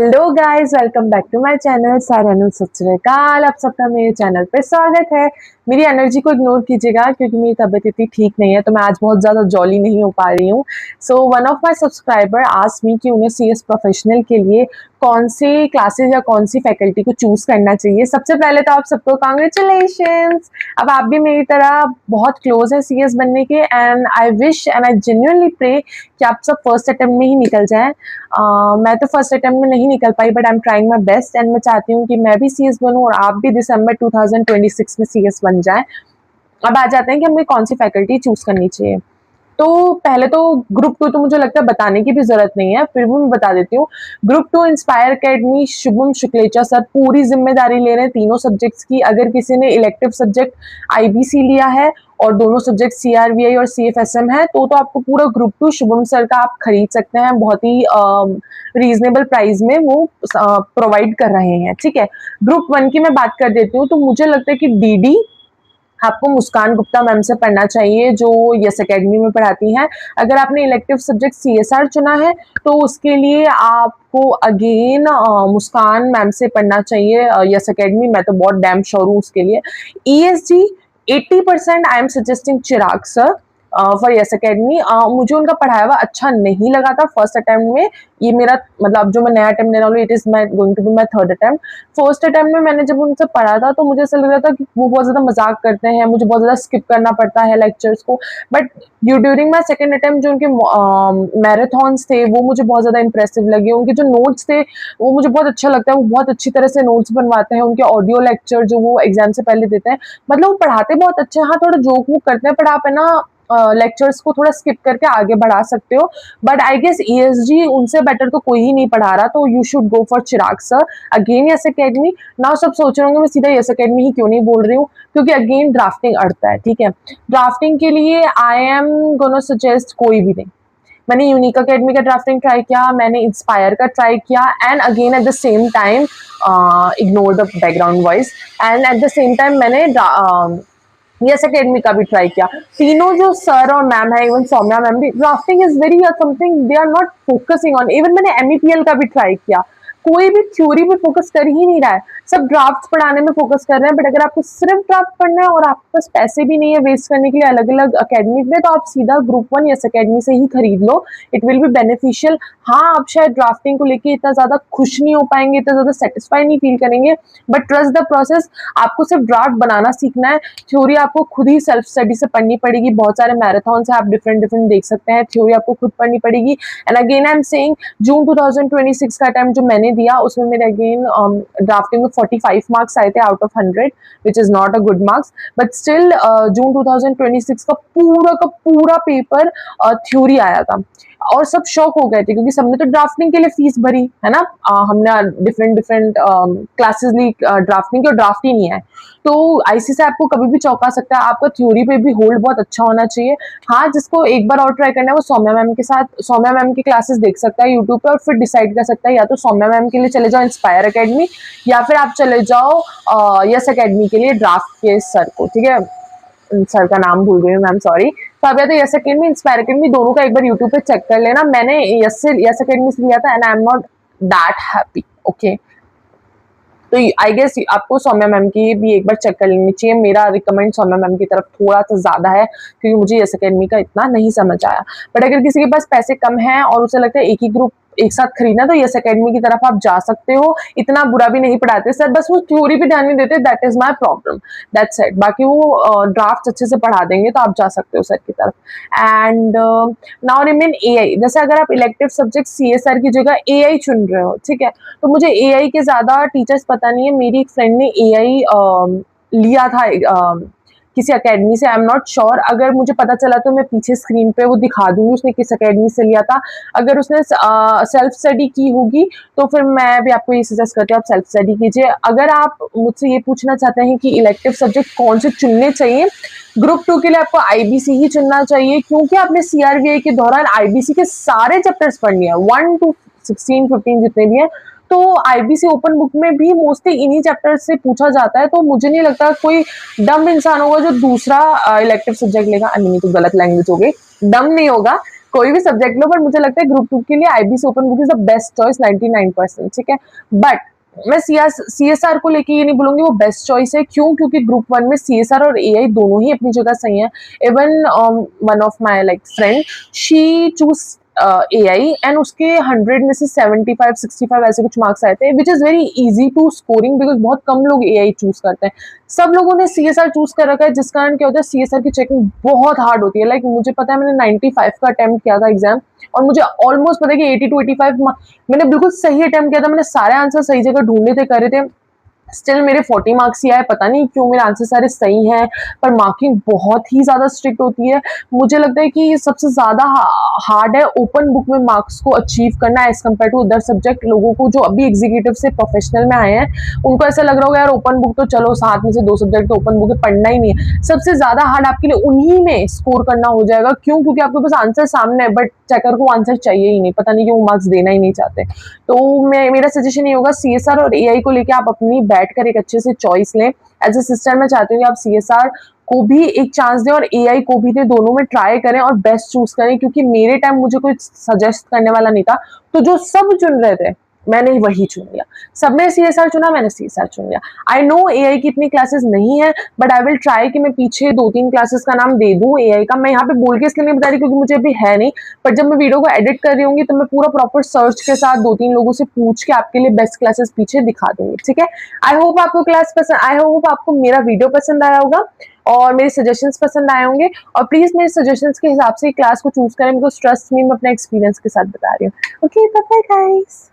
Hello guys, welcome back to my channel. सारानु सत श्री अकाल। आप सबका मेरे चैनल पे स्वागत है। मेरी एनर्जी को इग्नोर कीजिएगा क्योंकि मेरी तबीयत इतनी ठीक नहीं है, तो मैं आज बहुत ज़्यादा जॉली नहीं हो पा रही हूँ। So one of my subscriber asked me कि उन्हें सीएस प्रोफेशनल के लिए कौन सी क्लासेस या कौन सी फैकल्टी को चूज़ करना चाहिए। सबसे पहले तो आप सबको कांग्रेचुलेशंस। अब आप भी मेरी तरह बहुत क्लोज है सीएस बनने के, and I wish and I genuinely pray कि आप सब फर्स्ट अटेम्प्ट में ही निकल जाएं। मैं तो फर्स्ट अटेम्प्ट में नहीं निकल पाई, but I am trying my best and मैं चाहती हूँ कि मैं भी सीएस बनूँ और आप भी दिसंबर 2026 में सीएस बन जाएं। अब आ जाते हैं कि हमें कौन सी फैकल्टी चूज करनी चाहिए। तो पहले तो ग्रुप 2 तो मुझे लगता है बताने की भी जरूरत नहीं है, फिर भी मैं बता देती हूँ। Group 2 Inspire Academy, Shubham Shuklecha sir पूरी जिम्मेदारी ले रहे हैं तीनों सब्जेक्ट्स की। अगर किसी ने इलेक्टिव सब्जेक्ट आईबीसी लिया है और दोनों सब्जेक्ट सीआरवीआई और सीएफएसएम है, तो आपको पूरा ग्रुप 2 शुभम सर का आप खरीद सकते हैं। बहुत ही रीजनेबल प्राइस में वो प्रोवाइड कर रहे हैं। ठीक है, ग्रुप 1 की मैं बात कर देती हूँ। तो मुझे लगता है कि डीडी आपको मुस्कान गुप्ता मैम से पढ़ना चाहिए, जो यस एकेडमी में पढ़ाती हैं। अगर आपने इलेक्टिव सब्जेक्ट सीएसआर चुना है तो उसके लिए आपको अगेन मुस्कान मैम से पढ़ना चाहिए यस एकेडमी। मैं तो बहुत डैम श्योर हूँ उसके लिए। ESG 80% I am suggesting Chirag sir for yes academy. मुझे उनका पढ़ाया हुआ अच्छा नहीं लगा था फर्स्ट अटेम्प्ट में। ये मेरा मतलब जो मैं नया अटेम्प्ट देने वाला हूँ, it is my going to be my third attempt. First attempt में मैंने जब उनसे पढ़ा था तो मुझे ऐसा लग रहा था कि वो बहुत ज़्यादा मजाक करते हैं, मुझे बहुत ज़्यादा स्किप करना पड़ता है लेक्चर्स को। But during my second attempt जो उनके मैराथॉन्स थे वो मुझे बहुत ज़्यादा इंप्रेसिव लगे। उनके जो नोट्स थे वो मुझे बहुत अच्छा लगता है, वो बहुत अच्छी तरह से नोट्स बनवाते हैं। उनके ऑडियो लेक्चर जो वो एग्जाम से पहले देते हैं, मतलब वो पढ़ाते बहुत अच्छे हैं। हाँ, थोड़ा जोक वो करते हैं, पर आप है ना लेक्चर्स को थोड़ा स्किप करके आगे बढ़ा सकते हो। बट आई गेस ईएसजी उनसे बेटर तो कोई ही नहीं पढ़ा रहा, तो you should go for Chirag sir again yes academy. Now सब सोच रहे होंगे मैं सीधा यस एकेडमी ही क्यों नहीं बोल रही हूँ, क्योंकि अगेन ड्राफ्टिंग अड़ता है। ठीक है, ड्राफ्टिंग के लिए आई एम गोना सजेस्ट कोई भी नहीं। मैंने यूनिक अकेडमी का ड्राफ्टिंग ट्राई किया, मैंने इंस्पायर का ट्राई किया, and again at the same time ignore the background voice, and at the same time मैंने यस एकेडमी का भी ट्राई किया। तीनों जो सर और मैम है, इवन सौम्या मैम भी, drafting is very something they are not focusing on. Even मैंने एमईपीएल का भी ट्राई किया, कोई भी थ्योरी पे फोकस कर ही नहीं रहा है, सब ड्राफ्ट पढ़ाने में फोकस कर रहे हैं। बट अगर आपको सिर्फ ड्राफ्ट पढ़ना है और आपके पास पैसे भी नहीं है वेस्ट करने के लिए अलग अलग अकेडमी में, तो आप सीधा ग्रुप 1 यस अकेडमी से ही खरीद लो, इट विल बी बेनिफिशियल। हाँ, आप शायद ड्राफ्टिंग को लेके इतना ज्यादा खुश नहीं हो पाएंगे, इतना ज्यादा सेटिस्फाई नहीं फील करेंगे, बट ट्रस्ट द प्रोसेस। आपको सिर्फ ड्राफ्ट बनाना सीखना है, थ्योरी आपको खुद ही सेल्फ स्टडी से पढ़नी पड़ेगी। बहुत सारे मैराथन से आप डिफरेंट डिफरेंट देख सकते हैं, थ्योरी आपको खुद पढ़नी पड़ेगी। And again I am saying, June 2026 का टाइम जो मैंने दिया उसमें मेरे अगेन ड्राफ्टिंग में 45 मार्क्स आए थे out of 100, which is not a good marks, but still June 2026 का पूरा पेपर थ्योरी आया था। और सब शॉक हो गए थे क्योंकि सबने तो ड्राफ्टिंग के लिए फीस भरी है ना। हमने डिफरेंट डिफरेंट क्लासेस ली ड्राफ्टिंग की, और ड्राफ्ट ही नहीं है। तो आईसी से आपको कभी भी चौंका सकता है, आपका थ्योरी पे भी होल्ड बहुत अच्छा होना चाहिए। हाँ, जिसको एक बार और ट्राई करना है वो सौम्या मैम के साथ, सौम्या मैम की क्लासेस देख सकता है यूट्यूब पे, और फिर डिसाइड कर सकता है या तो सौम्या मैम के लिए चले जाओ इंस्पायर अकेडमी, या फिर आप चले जाओ यस अकेडमी के लिए ड्राफ्ट के सर को। ठीक है, सर का नाम भूल गई मैम, सॉरी। तो आप या तो यस अकेडमी इंस्पायर अकेडमी दोनों का एक बार यूट्यूब पे चेक कर लेना। मैंने यस अकेडमी से लिया था and I am not that happy. Okay, तो आई गेस आपको सौम्या मैम की भी एक बार चेक कर लेनी चाहिए। मेरा रिकमेंड सौम्या मैम की तरफ थोड़ा सा ज्यादा है क्योंकि मुझे यस अकेडमी का इतना नहीं समझ आया। बट अगर किसी के पास पैसे कम हैं और उसे लगता है एक ही ग्रुप एक साथ खरीदना, तो यस अकेडमी की तरफ आप जा सकते हो। इतना बुरा भी नहीं पढ़ाते सर, बस वो थ्योरी पे ध्यान नहीं देते, that is my problem, that's it. बाकी वो ड्राफ्ट अच्छे से पढ़ा देंगे, तो आप जा सकते हो सर की तरफ। And now remain AI. जैसे अगर आप इलेक्टिव सब्जेक्ट सीएसआर की जगह एआई चुन रहे हो, ठीक है, तो मुझे एआई के ज्यादा टीचर्स पता नहीं है। मेरी एक फ्रेंड ने एआई लिया था किसी अकेडमी से, आई एम नॉट श्योर। अगर मुझे पता चला तो मैं पीछे स्क्रीन पे वो दिखा दूंगी उसने किस अकेडमी से लिया था। अगर उसने सेल्फ स्टडी की होगी तो फिर मैं भी आपको ये सजेस्ट करती हूँ आप सेल्फ स्टडी कीजिए। अगर आप मुझसे ये पूछना चाहते हैं कि इलेक्टिव सब्जेक्ट कौन से चुनने चाहिए, ग्रुप 2 के लिए आपको आईबीसी ही चुनना चाहिए, क्योंकि आपने सीआरवीआई के दौरान आईबीसी के सारे चैप्टर्स पढ़ लिए 1 to 16 15 जितने भी हैं। तो आईबीसी ओपन बुक में भी मोस्टली इन्हीं चैप्टर से पूछा जाता है। तो मुझे नहीं लगता कोई डम इंसान होगा जो दूसरा इलेक्टिव सब्जेक्ट लेगा। नहीं, तो गलत लैंग्वेज हो गई, डम नहीं होगा, कोई भी सब्जेक्ट लो, पर मुझे लगता है ग्रुप 2 के लिए IBC open book is the best choice 99%, ठीक है। बट मैं सीएसआर को लेके ये नहीं बोलूंगी वो बेस्ट चॉइस है, क्यों? क्योंकि ग्रुप 1 में सीएसआर और एआई दोनों ही अपनी जगह सही है। Even one of my like friend, she choose AI and उसके 100 में से 75 65 ऐसे कुछ मार्क्स आए थे, which is very easy to scoring, because बहुत कम लोग एआई चूज करते हैं। सब लोगों ने सीएसआर चूज कर रखा है, जिस कारण क्या होता है, सीएसआर की चेकिंग बहुत हार्ड होती है। लाइक मुझे पता है, मैंने 95 का अटेम्प्ट किया था एग्जाम, और मुझे ऑलमोस्ट पता है कि 80 to 85 मैंने बिल्कुल सही अटेम्प्ट किया था, मैंने सारे आंसर सही जगह ढूंढे थे, करे थे। स्टिल मेरे 40 मार्क्स ही आए, पता नहीं क्यों, मेरे आंसर सारे सही हैं, पर मार्किंग बहुत ही ज़्यादा स्ट्रिक्ट होती है। मुझे लगता है कि सबसे ज़्यादा हार्ड है ओपन बुक में मार्क्स को अचीव करना as compared to other subject. लोगों को जो अभी एग्जीक्यूटिव से प्रोफेशनल में आए हैं, उनको ऐसा लग रहा होगा यार ओपन बुक तो चलो, 7 में से 2 सब्जेक्ट तो ओपन बुक है, पढ़ना ही नहीं है। सबसे ज़्यादा हार्ड आपके लिए उन्हीं में स्कोर करना हो जाएगा। क्यों? क्योंकि आपके पास आंसर सामने है, बट चेकर को आंसर चाहिए ही नहीं, पता नहीं क्यों वो मार्क्स देना ही नहीं चाहते। तो मेरा सजेशन ये होगा, सीएसआर और एआई को लेके आप अपनी बैठ कर एक अच्छे से चॉइस लें। एज ए सिस्टर मैं चाहती हूँ कि आप सीएसआर को भी एक चांस दें और एआई को भी दें, दोनों में ट्राई करें और बेस्ट चूज करें, क्योंकि मेरे टाइम मुझे कोई सजेस्ट करने वाला नहीं था, तो जो सब चुन रहे थे मैंने वही चुन लिया। सबने सीएसआर चुना, मैंने सीएसआर चुन लिया। आई नो एआई की इतनी क्लासेस नहीं है, बट आई विल ट्राई कि मैं पीछे 2-3 क्लासेस का नाम दे दूं एआई का। मैं यहाँ पे बोल के इसलिए नहीं बता रही क्योंकि मुझे अभी है नहीं, पर जब मैं वीडियो को एडिट कर रही होंगी तो मैं पूरा प्रॉपर सर्च के साथ 2-3 लोगों से पूछ के आपके लिए बेस्ट क्लासेस पीछे दिखा दूंगी, ठीक है। आई होप आपको क्लास पसंद, आई होप आपको मेरा वीडियो पसंद आया होगा और मेरे सजेशंस पसंद आए होंगे, और प्लीज मेरे सजेशंस के हिसाब से क्लास को चूज करें, बिकॉज ट्रस्ट मी, मैं अपने एक्सपीरियंस के साथ बता रही हूँ। Okay, bye bye guys.